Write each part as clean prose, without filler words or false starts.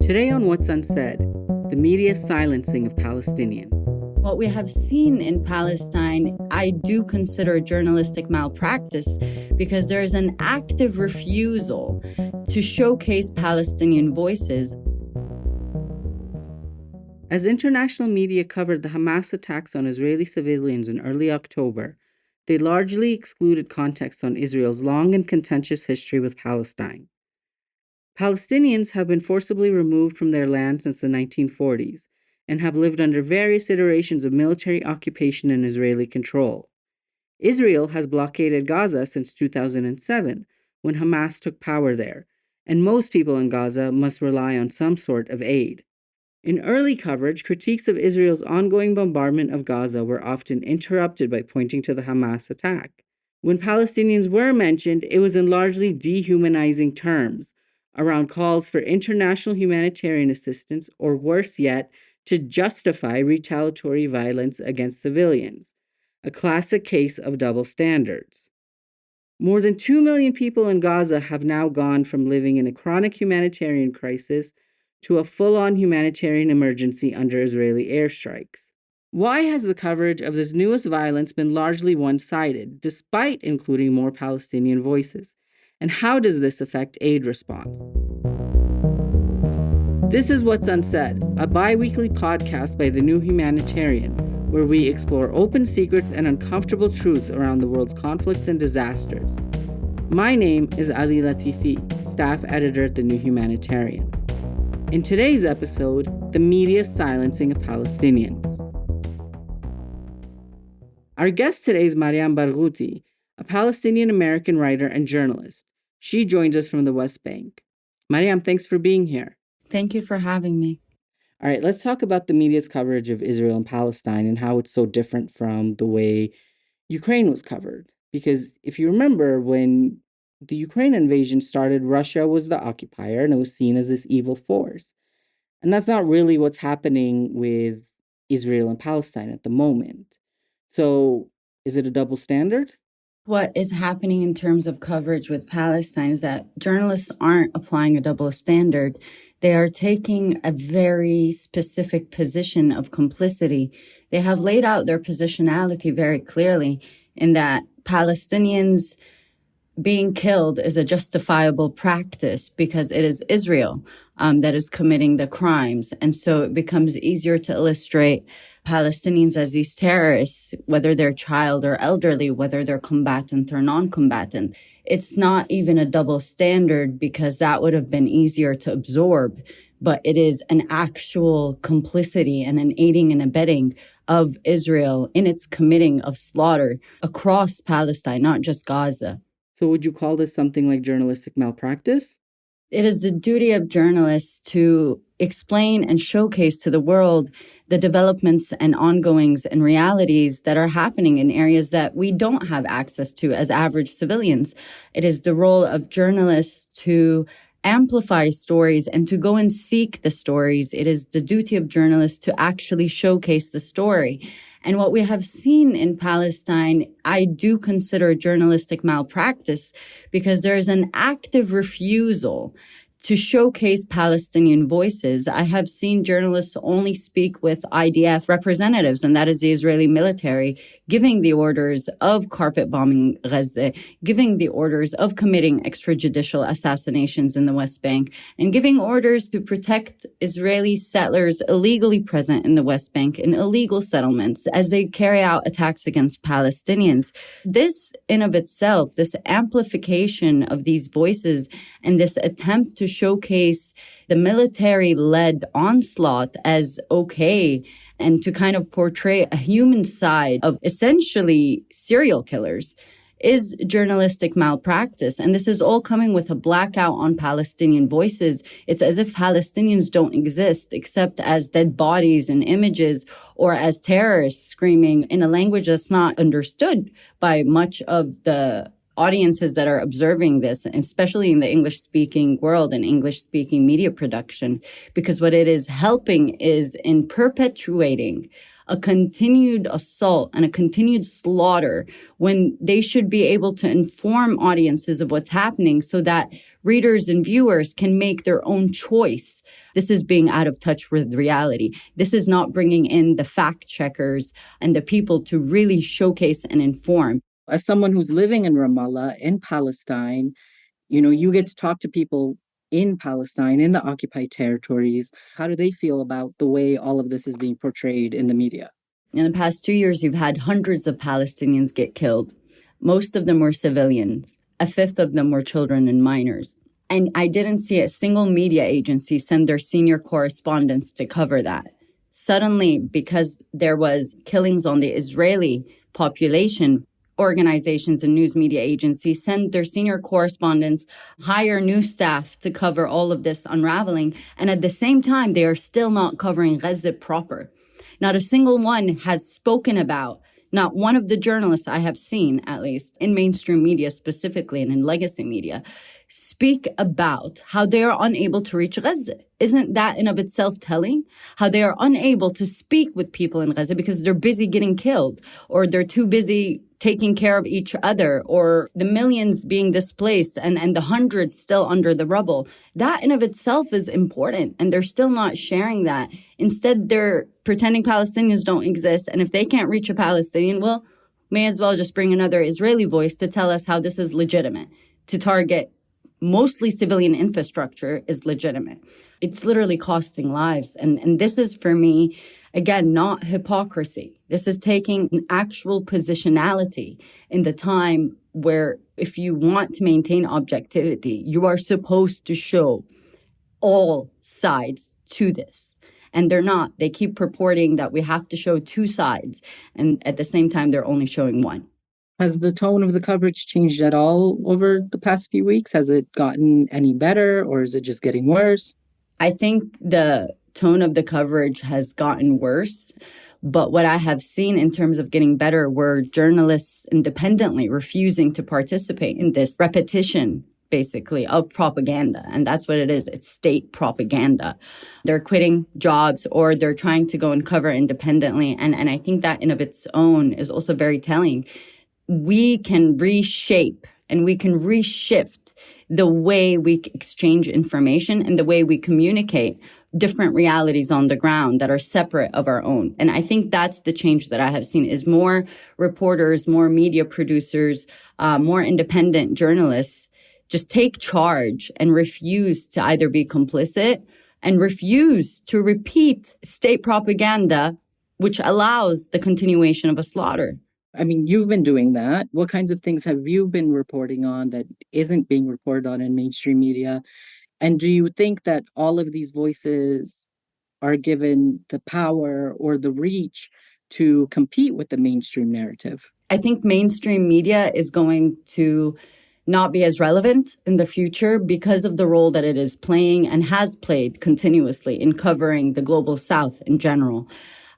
Today on What's Unsaid, the media's silencing of Palestinians. What we have seen in Palestine, I do consider journalistic malpractice because there is an active refusal to showcase Palestinian voices. As international media covered the Hamas attacks on Israeli civilians in early October, they largely excluded context on Israel's long and contentious history with Palestine. Palestinians have been forcibly removed from their land since the 1940s and have lived under various iterations of military occupation and Israeli control. Israel has blockaded Gaza since 2007, when Hamas took power there, and most people in Gaza must rely on some sort of aid. In early coverage, critiques of Israel's ongoing bombardment of Gaza were often interrupted by pointing to the Hamas attack. When Palestinians were mentioned, it was in largely dehumanizing terms, around calls for international humanitarian assistance, or worse yet, to justify retaliatory violence against civilians, a classic case of double standards. More than 2 million people in Gaza have now gone from living in a chronic humanitarian crisis to a full-on humanitarian emergency under Israeli airstrikes. Why has the coverage of this newest violence been largely one-sided, despite including more Palestinian voices? And how does this affect aid response? This is What's Unsaid, a bi-weekly podcast by the New Humanitarian, where we explore open secrets and uncomfortable truths around the world's conflicts and disasters. My name is Ali Latifi, staff editor at the New Humanitarian. In today's episode, the media's silencing of Palestinians. Our guest today is Mariam Barghouti, a Palestinian-American writer and journalist. She joins us from the West Bank. Mariam, thanks for being here. Thank you for having me. All right, let's talk about the media's coverage of Israel and Palestine and how it's so different from the way Ukraine was covered. Because if you remember, when the Ukraine invasion started, Russia was the occupier and it was seen as this evil force. And that's not really what's happening with Israel and Palestine at the moment. So is it a double standard? What is happening in terms of coverage with Palestine is that journalists aren't applying a double standard. They are taking a very specific position of complicity. They have laid out their positionality very clearly in that Palestinians being killed is a justifiable practice because it is Israel that is committing the crimes. And so it becomes easier to illustrate Palestinians as these terrorists, whether they're child or elderly, whether they're combatant or non-combatant. It's not even a double standard because that would have been easier to absorb, but it is an actual complicity and an aiding and abetting of Israel in its committing of slaughter across Palestine, not just Gaza. So would you call this something like journalistic malpractice? It is the duty of journalists to explain and showcase to the world the developments and ongoings and realities that are happening in areas that we don't have access to as average civilians. It is the role of journalists to amplify stories and to go and seek the stories. It is the duty of journalists to actually showcase the story. And what we have seen in Palestine, I do consider journalistic malpractice because there is an active refusal to showcase Palestinian voices. I have seen journalists only speak with IDF representatives, and that is the Israeli military, giving the orders of carpet bombing Gaza, giving the orders of committing extrajudicial assassinations in the West Bank, and giving orders to protect Israeli settlers illegally present in the West Bank in illegal settlements as they carry out attacks against Palestinians. This in of itself, this amplification of these voices and this attempt to showcase the military-led onslaught as okay and to kind of portray a human side of essentially serial killers is journalistic malpractice. And this is all coming with a blackout on Palestinian voices. It's as if Palestinians don't exist except as dead bodies and images or as terrorists screaming in a language that's not understood by much of the audiences that are observing this, especially in the English-speaking world and English-speaking media production, because what it is helping is in perpetuating a continued assault and a continued slaughter when they should be able to inform audiences of what's happening so that readers and viewers can make their own choice. This is being out of touch with reality. This is not bringing in the fact checkers and the people to really showcase and inform. As someone who's living in Ramallah, in Palestine, you get to talk to people in Palestine, in the occupied territories. How do they feel about the way all of this is being portrayed in the media? In the past 2 years, you've had hundreds of Palestinians get killed. Most of them were civilians. A fifth of them were children and minors. And I didn't see a single media agency send their senior correspondents to cover that. Suddenly, because there was killings on the Israeli population, organizations and news media agencies send their senior correspondents, hire news staff to cover all of this unraveling. And at the same time, they are still not covering Gaza proper. Not a single one has spoken about, not one of the journalists I have seen, at least in mainstream media specifically and in legacy media, speak about how they are unable to reach Gaza. Isn't that in of itself telling? How they are unable to speak with people in Gaza because they're busy getting killed, or they're too busy taking care of each other, or the millions being displaced and the hundreds still under the rubble. That in of itself is important, and they're still not sharing that. Instead, they're pretending Palestinians don't exist, and if they can't reach a Palestinian, well, may as well just bring another Israeli voice to tell us how this is legitimate. To target mostly civilian infrastructure is legitimate. It's literally costing lives, and this is, for me, again, not hypocrisy. This is taking an actual positionality in the time where if you want to maintain objectivity, you are supposed to show all sides to this. And they're not. They keep purporting that we have to show two sides. And at the same time, they're only showing one. Has the tone of the coverage changed at all over the past few weeks? Has it gotten any better, or is it just getting worse? I think the tone of the coverage has gotten worse. But what I have seen in terms of getting better were journalists independently refusing to participate in this repetition, basically, of propaganda. And that's what it is. It's state propaganda. They're quitting jobs, or they're trying to go and cover independently. And I think that in of its own is also very telling. We can reshape and we can reshift the way we exchange information and the way we communicate different realities on the ground that are separate of our own. And I think that's the change that I have seen, is more reporters, more media producers, more independent journalists just take charge and refuse to either be complicit and refuse to repeat state propaganda, which allows the continuation of a slaughter. I mean, you've been doing that. What kinds of things have you been reporting on that isn't being reported on in mainstream media? And do you think that all of these voices are given the power or the reach to compete with the mainstream narrative? I think mainstream media is going to not be as relevant in the future because of the role that it is playing and has played continuously in covering the global South in general.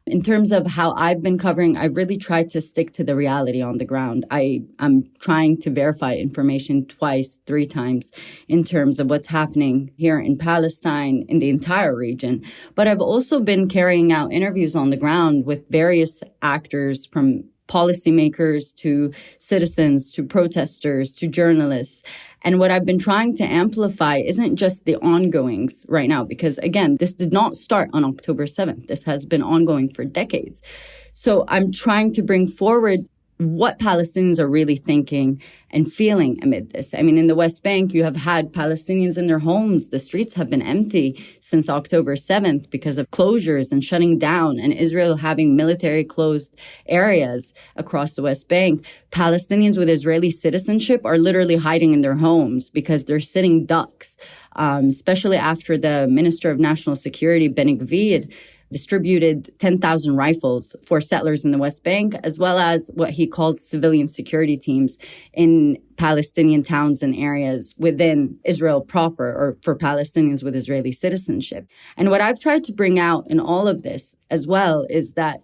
In terms of how I've been covering, I've really tried to stick to the reality on the ground. I'm trying to verify information twice, 3 times in terms of what's happening here in Palestine, in the entire region. But I've also been carrying out interviews on the ground with various actors, from policymakers to citizens to protesters to journalists. And what I've been trying to amplify isn't just the ongoings right now, because again, this did not start on October 7th. This has been ongoing for decades. So I'm trying to bring forward what Palestinians are really thinking and feeling amid this. I mean, in the West Bank, you have had Palestinians in their homes. The streets have been empty since October 7th because of closures and shutting down, and Israel having military closed areas across the West Bank. Palestinians with Israeli citizenship are literally hiding in their homes because they're sitting ducks, especially after the Minister of National Security, Benny Gvir, distributed 10,000 rifles for settlers in the West Bank, as well as what he called civilian security teams in Palestinian towns and areas within Israel proper, or for Palestinians with Israeli citizenship. And what I've tried to bring out in all of this as well is that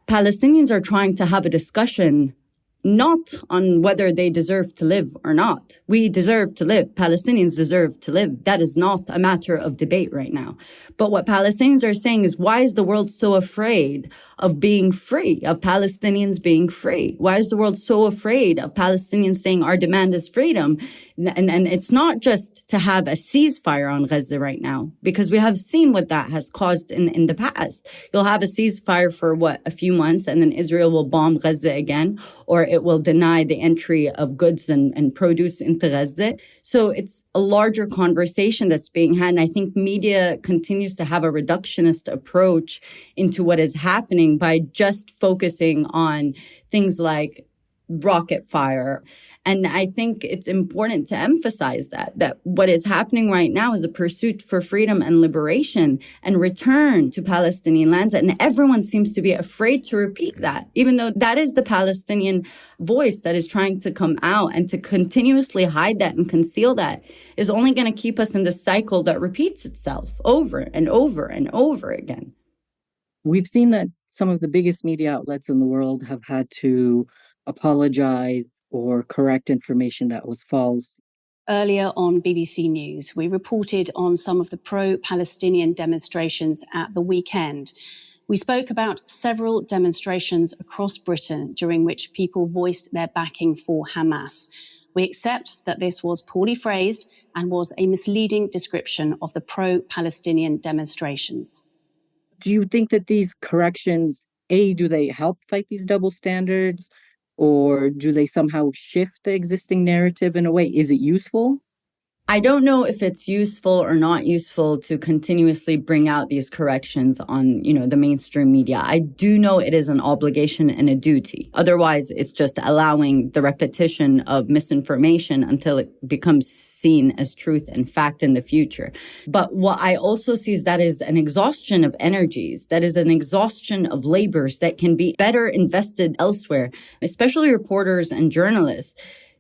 Palestinians are trying to have a discussion not on whether they deserve to live or not. We deserve to live. Palestinians deserve to live. That is not a matter of debate right now. But what Palestinians are saying is, why is the world so afraid of being free, of Palestinians being free? Why is the world so afraid of Palestinians saying our demand is freedom? And it's not just to have a ceasefire on Gaza right now, because we have seen what that has caused in the past. You'll have a ceasefire for a few months, and then Israel will bomb Gaza again, or it will deny the entry of goods and produce into Gaza. So it's a larger conversation that's being had. And I think media continues to have a reductionist approach into what is happening by just focusing on things like rocket fire. And I think it's important to emphasize that what is happening right now is a pursuit for freedom and liberation and return to Palestinian lands. And everyone seems to be afraid to repeat that, even though that is the Palestinian voice that is trying to come out. And to continuously hide that and conceal that is only going to keep us in this cycle that repeats itself over and over and over again. We've seen that some of the biggest media outlets in the world have had to apologize or correct information that was false. Earlier on BBC News, we reported on some of the pro-Palestinian demonstrations at the weekend. We spoke about several demonstrations across Britain during which people voiced their backing for Hamas. We accept that this was poorly phrased and was a misleading description of the pro-Palestinian demonstrations. Do you think that these corrections, do they help fight these double standards? Or do they somehow shift the existing narrative in a way? Is it useful? I don't know if it's useful or not useful to continuously bring out these corrections on, the mainstream media. I do know it is an obligation and a duty. Otherwise, it's just allowing the repetition of misinformation until it becomes seen as truth and fact in the future. But what I also see is that is an exhaustion of energies, that is an exhaustion of labors that can be better invested elsewhere, especially reporters and journalists.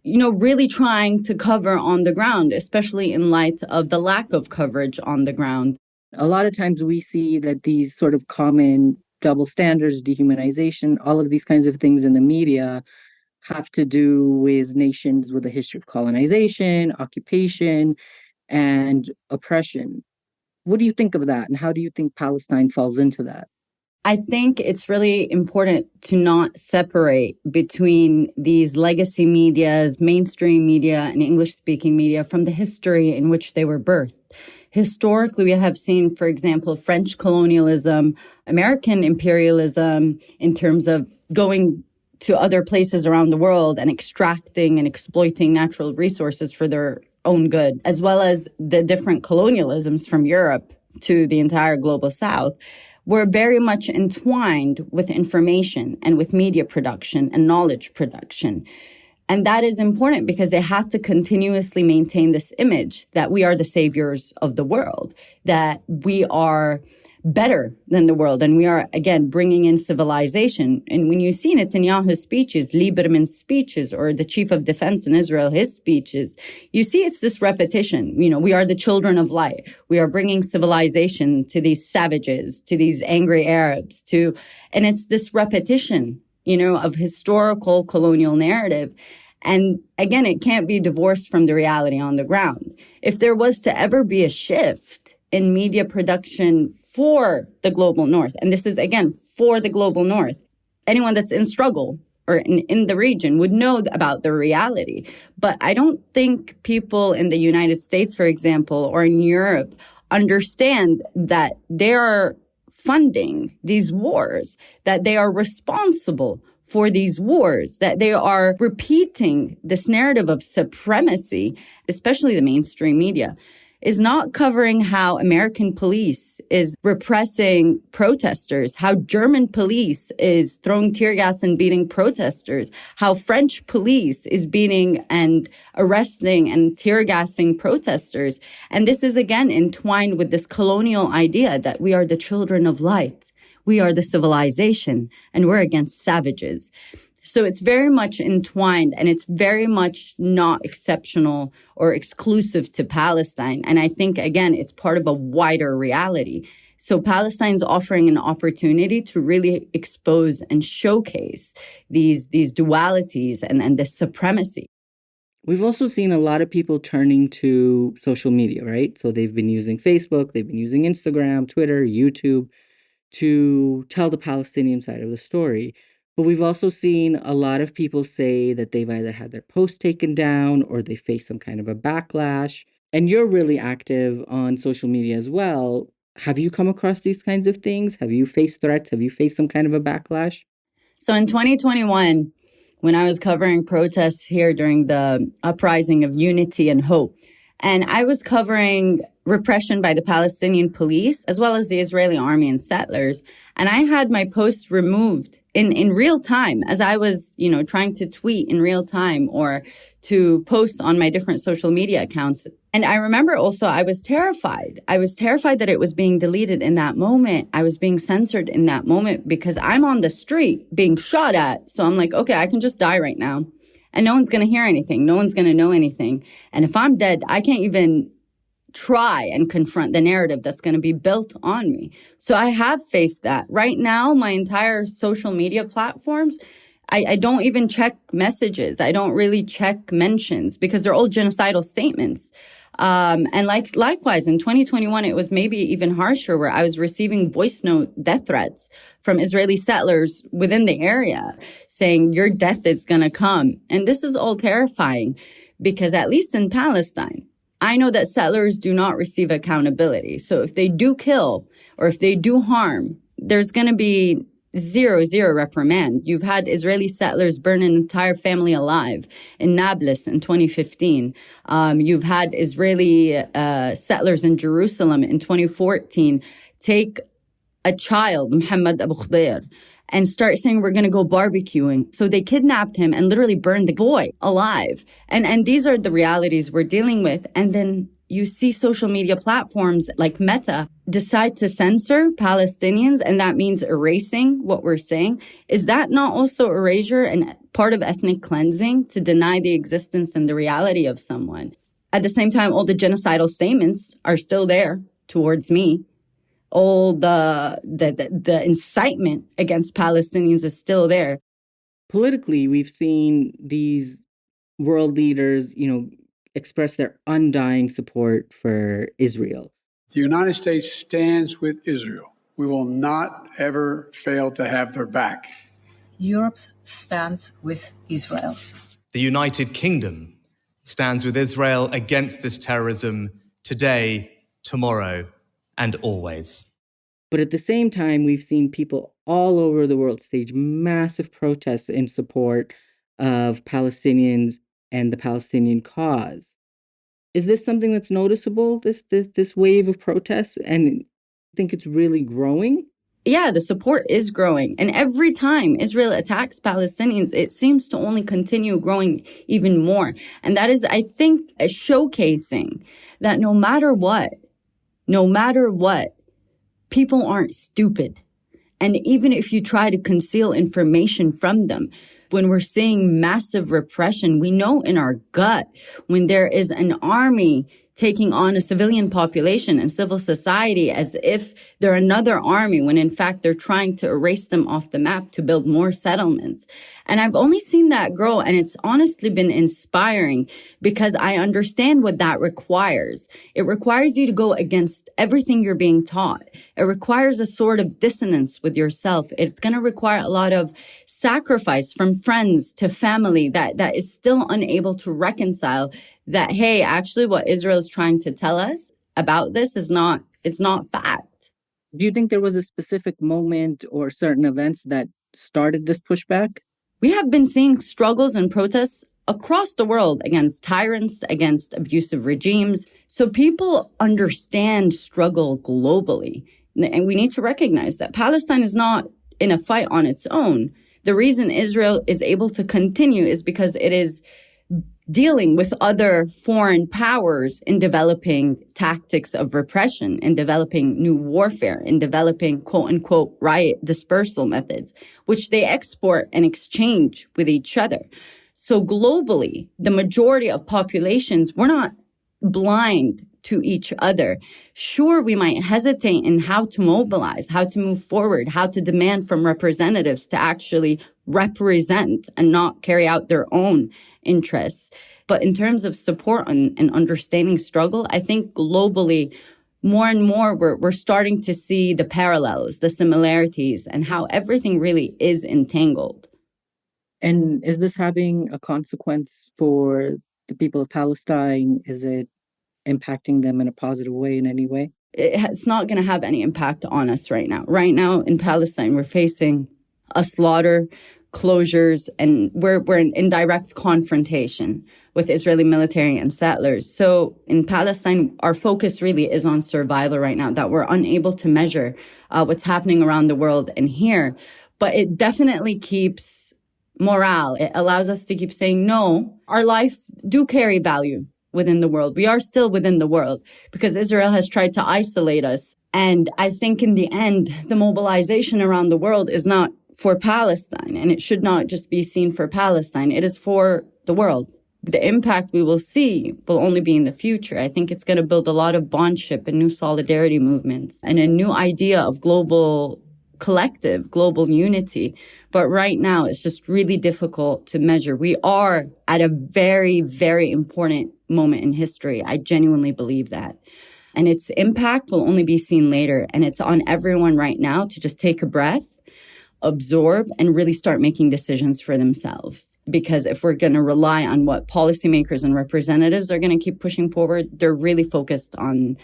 Really trying to cover on the ground, especially in light of the lack of coverage on the ground. A lot of times we see that these sort of common double standards, dehumanization, all of these kinds of things in the media have to do with nations with a history of colonization, occupation, and oppression. What do you think of that? And how do you think Palestine falls into that? I think it's really important to not separate between these legacy medias, mainstream media, and English-speaking media from the history in which they were birthed. Historically, we have seen, for example, French colonialism, American imperialism in terms of going to other places around the world and extracting and exploiting natural resources for their own good, as well as the different colonialisms from Europe to the entire global South. Were very much entwined with information and with media production and knowledge production. And that is important because they had to continuously maintain this image that we are the saviors of the world, that we are better than the world. And we are, again, bringing in civilization. And when you see Netanyahu's speeches, Lieberman's speeches, or the chief of defense in Israel, his speeches, you see it's this repetition. We are the children of light. We are bringing civilization to these savages, to these angry Arabs, and it's this repetition, of historical colonial narrative. And again, it can't be divorced from the reality on the ground. If there was to ever be a shift in media production for the global north, and this is, again, for the global north, anyone that's in struggle or in the region would know about the reality. But I don't think people in the United States, for example, or in Europe understand that they are funding these wars, that they are responsible for these wars, that they are repeating this narrative of supremacy, especially the mainstream media, is not covering how American police is repressing protesters, how German police is throwing tear gas and beating protesters, how French police is beating and arresting and tear gassing protesters. And this is, again, entwined with this colonial idea that we are the children of light. We are the civilization, and we're against savages. So it's very much entwined, and it's very much not exceptional or exclusive to Palestine. And I think, again, it's part of a wider reality. So Palestine's offering an opportunity to really expose and showcase these dualities and this supremacy. We've also seen a lot of people turning to social media, right? So they've been using Facebook, they've been using Instagram, Twitter, YouTube to tell the Palestinian side of the story. But we've also seen a lot of people say that they've either had their posts taken down or they face some kind of a backlash. And you're really active on social media as well. Have you come across these kinds of things? Have you faced threats? Have you faced some kind of a backlash? So in 2021, when I was covering protests here during the uprising of unity and hope, and I was covering repression by the Palestinian police, as well as the Israeli army and settlers. And I had my posts removed in real time as I was, trying to tweet in real time or to post on my different social media accounts. And I remember also I was terrified. I was terrified that it was being deleted in that moment. I was being censored in that moment because I'm on the street being shot at. So I'm like, okay, I can just die right now. And no one's going to hear anything. No one's going to know anything. And if I'm dead, I can't even try and confront the narrative that's going to be built on me. So I have faced that. Right now, my entire social media platforms, I don't even check messages. I don't really check mentions because they're all genocidal statements. And likewise, in 2021, it was maybe even harsher where I was receiving voice note death threats from Israeli settlers within the area saying your death is going to come. And this is all terrifying because at least in Palestine, I know that settlers do not receive accountability. So if they do kill or if they do harm, there's going to be zero reprimand. You've had Israeli settlers burn an entire family alive in Nablus in 2015. You've had Israeli settlers in Jerusalem in 2014 take a child, Muhammad Abu Khdair, and start saying we're going to go barbecuing. So they kidnapped him and literally burned the boy alive. And these are the realities we're dealing with. And then you see social media platforms like Meta decide to censor Palestinians, and that means erasing what we're saying. Is that not also erasure and part of ethnic cleansing to deny the existence and the reality of someone? At the same time, all the genocidal statements are still there towards me. All the incitement against Palestinians is still there. Politically, we've seen these world leaders, express their undying support for Israel. The United States stands with Israel. We will not ever fail to have their back. Europe stands with Israel. The United Kingdom stands with Israel against this terrorism today, tomorrow, and always. But at the same time, we've seen people all over the world stage massive protests in support of Palestinians and the Palestinian cause. Is this something that's noticeable, this wave of protests? And I think it's really growing? Yeah, the support is growing. And every time Israel attacks Palestinians, it seems to only continue growing even more. And that is, I think, a showcasing that no matter what, people aren't stupid. And even if you try to conceal information from them, when we're seeing massive repression, we know in our gut when there is an army taking on a civilian population and civil society as if they're another army, when in fact they're trying to erase them off the map to build more settlements. And I've only seen that grow, and it's honestly been inspiring because I understand what that requires. It requires you to go against everything you're being taught. It requires a sort of dissonance with yourself. It's going to require a lot of sacrifice from friends to family that is still unable to reconcile that, hey, actually what Israel is trying to tell us about this it's not fact. Do you think there was a specific moment or certain events that started this pushback? We have been seeing struggles and protests across the world against tyrants, against abusive regimes. So people understand struggle globally. And we need to recognize that Palestine is not in a fight on its own. The reason Israel is able to continue is because it is dealing with other foreign powers in developing tactics of repression, in developing new warfare, in developing quote-unquote riot dispersal methods, which they export and exchange with each other. So globally, the majority of populations, we're not blind to each other. Sure, we might hesitate in how to mobilize, how to move forward, how to demand from representatives to actually represent and not carry out their own interests. But in terms of support and understanding struggle, I think globally, more and more, we're starting to see the parallels, the similarities, and how everything really is entangled. And is this having a consequence for the people of Palestine? Is it impacting them in a positive way in any way? It's not going to have any impact on us right now. Right now in Palestine, we're facing a slaughter, closures, and we're in direct confrontation with Israeli military and settlers. So in Palestine, our focus really is on survival right now, that we're unable to measure what's happening around the world and here. But it definitely keeps morale. It allows us to keep saying, no, our life do carry value within the world. We are still within the world because Israel has tried to isolate us. And I think in the end, the mobilization around the world is not for Palestine, and it should not just be seen for Palestine. It is for the world. The impact we will see will only be in the future. I think it's going to build a lot of bondship and new solidarity movements and a new idea of global collective, global unity. But right now, it's just really difficult to measure. We are at a very, very important moment in history. I genuinely believe that. And its impact will only be seen later. And it's on everyone right now to just take a breath, absorb, and really start making decisions for themselves. Because if we're going to rely on what policymakers and representatives are going to keep pushing forward, they're really focused on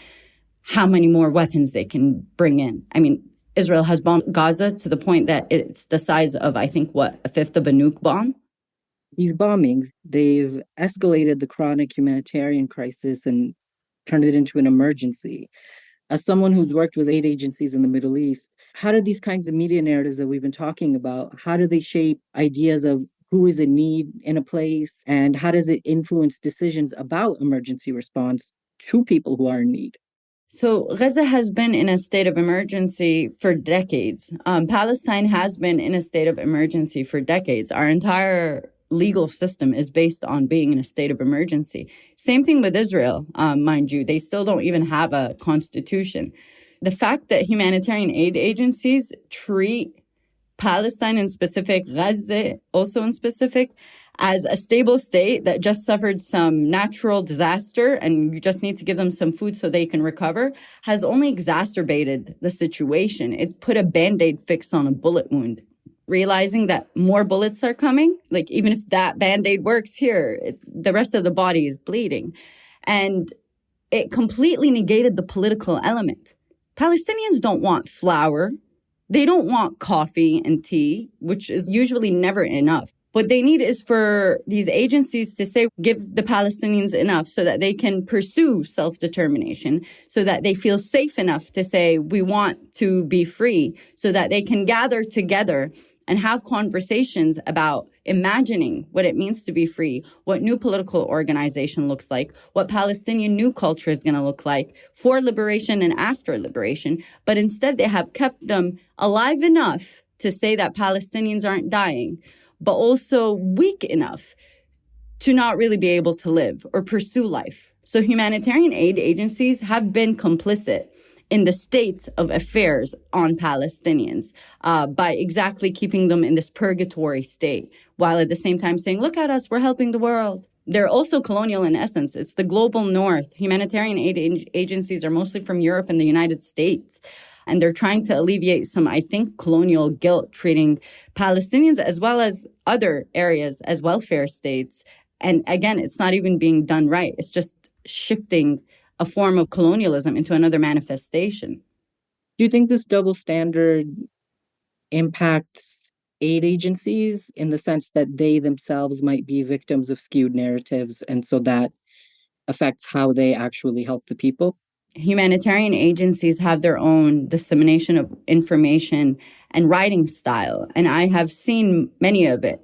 how many more weapons they can bring in. I mean, Israel has bombed Gaza to the point that it's the size of, I think, a fifth of a nuke bomb. These bombings, they've escalated the chronic humanitarian crisis and turned it into an emergency. As someone who's worked with aid agencies in the Middle East, how do these kinds of media narratives that we've been talking about, how do they shape ideas of who is in need in a place, and how does it influence decisions about emergency response to people who are in need? So Gaza has been in a state of emergency for decades. Palestine has been in a state of emergency for decades. Our entire legal system is based on being in a state of emergency. Same thing with Israel, mind you. They still don't even have a constitution. The fact that humanitarian aid agencies treat Palestine in specific, Gaza also in specific, as a stable state that just suffered some natural disaster and you just need to give them some food so they can recover, has only exacerbated the situation. It put a Band-Aid fix on a bullet wound. Realizing that more bullets are coming, like even if that Band-Aid works here, the rest of the body is bleeding. And it completely negated the political element. Palestinians don't want flour. They don't want coffee and tea, which is usually never enough. What they need is for these agencies to say, give the Palestinians enough so that they can pursue self-determination, so that they feel safe enough to say, we want to be free, so that they can gather together and have conversations about imagining what it means to be free, what new political organization looks like, what Palestinian new culture is going to look like for liberation and after liberation. But instead, they have kept them alive enough to say that Palestinians aren't dying, but also weak enough to not really be able to live or pursue life. So humanitarian aid agencies have been complicit in the state of affairs on Palestinians by exactly keeping them in this purgatory state, while at the same time saying, look at us, we're helping the world. They're also colonial in essence. It's the global north. Humanitarian aid agencies are mostly from Europe and the United States. And they're trying to alleviate some, I think, colonial guilt, treating Palestinians as well as other areas as welfare states. And again, it's not even being done right. It's just shifting a form of colonialism into another manifestation. Do you think this double standard impacts aid agencies in the sense that they themselves might be victims of skewed narratives, and so that affects how they actually help the people? Humanitarian agencies have their own dissemination of information and writing style, and I have seen many of it.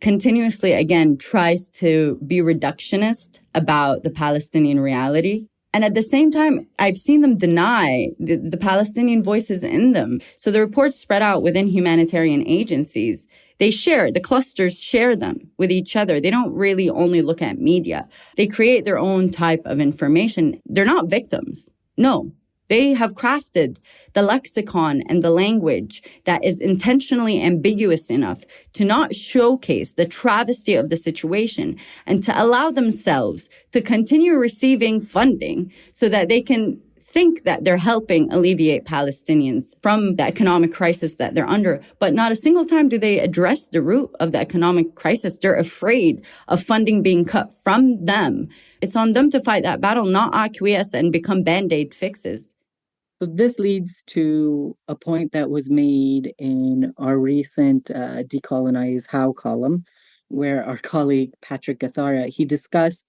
continuously, again, tries to be reductionist about the Palestinian reality. And at the same time, I've seen them deny the Palestinian voices in them. So the reports spread out within humanitarian agencies. The clusters share them with each other. They don't really only look at media. They create their own type of information. They're not victims. No. They have crafted the lexicon and the language that is intentionally ambiguous enough to not showcase the travesty of the situation and to allow themselves to continue receiving funding so that they can think that they're helping alleviate Palestinians from the economic crisis that they're under. But not a single time do they address the root of the economic crisis. They're afraid of funding being cut from them. It's on them to fight that battle, not acquiesce and become Band-Aid fixes. So this leads to a point that was made in our recent Decolonize How column, where our colleague Patrick Gathara, he discussed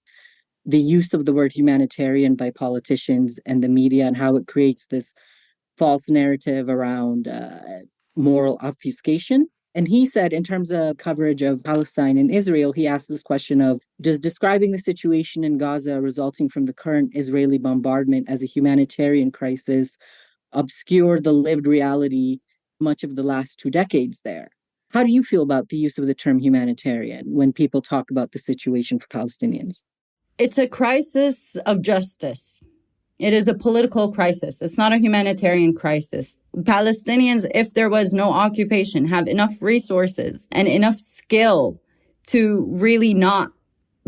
the use of the word humanitarian by politicians and the media and how it creates this false narrative around moral obfuscation. And he said, in terms of coverage of Palestine and Israel, he asked this question of, does describing the situation in Gaza resulting from the current Israeli bombardment as a humanitarian crisis obscure the lived reality much of the last 2 decades there? How do you feel about the use of the term humanitarian when people talk about the situation for Palestinians? It's a crisis of justice. It is a political crisis. It's not a humanitarian crisis. Palestinians, if there was no occupation, have enough resources and enough skill to really not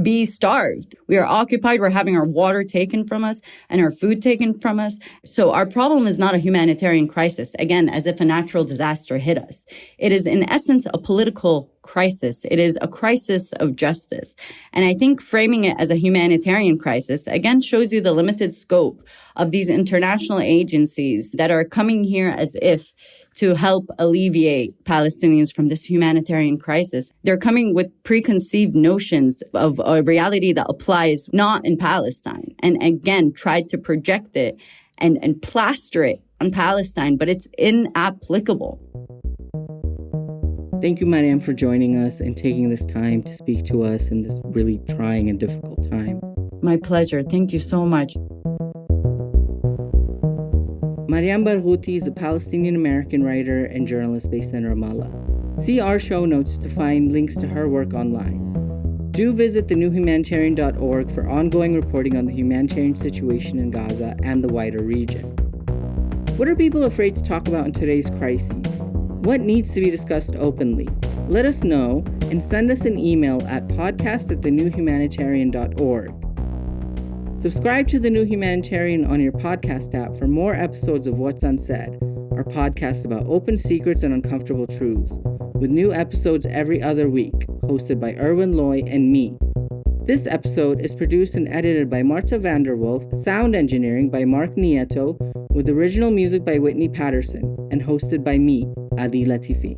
be starved. We are occupied. We're having our water taken from us and our food taken from us. So our problem is not a humanitarian crisis, again, as if a natural disaster hit us. It is, in essence, a political crisis. It is a crisis of justice. And I think framing it as a humanitarian crisis, again, shows you the limited scope of these international agencies that are coming here as if to help alleviate Palestinians from this humanitarian crisis. They're coming with preconceived notions of a reality that applies not in Palestine, and again, tried to project it and plaster it on Palestine, but it's inapplicable. Thank you, Mariam, for joining us and taking this time to speak to us in this really trying and difficult time. My pleasure. Thank you so much. Mariam Barghouti is a Palestinian-American writer and journalist based in Ramallah. See our show notes to find links to her work online. Do visit thenewhumanitarian.org for ongoing reporting on the humanitarian situation in Gaza and the wider region. What are people afraid to talk about in today's crises? What needs to be discussed openly? Let us know and send us an email at podcast@thenewhumanitarian.org. Subscribe to The New Humanitarian on your podcast app for more episodes of What's Unsaid, our podcast about open secrets and uncomfortable truths, with new episodes every other week, hosted by Erwin Loy and me. This episode is produced and edited by Marta Vanderwolf, sound engineering by Mark Nieto, with original music by Whitney Patterson, and hosted by me, Ali Latifi.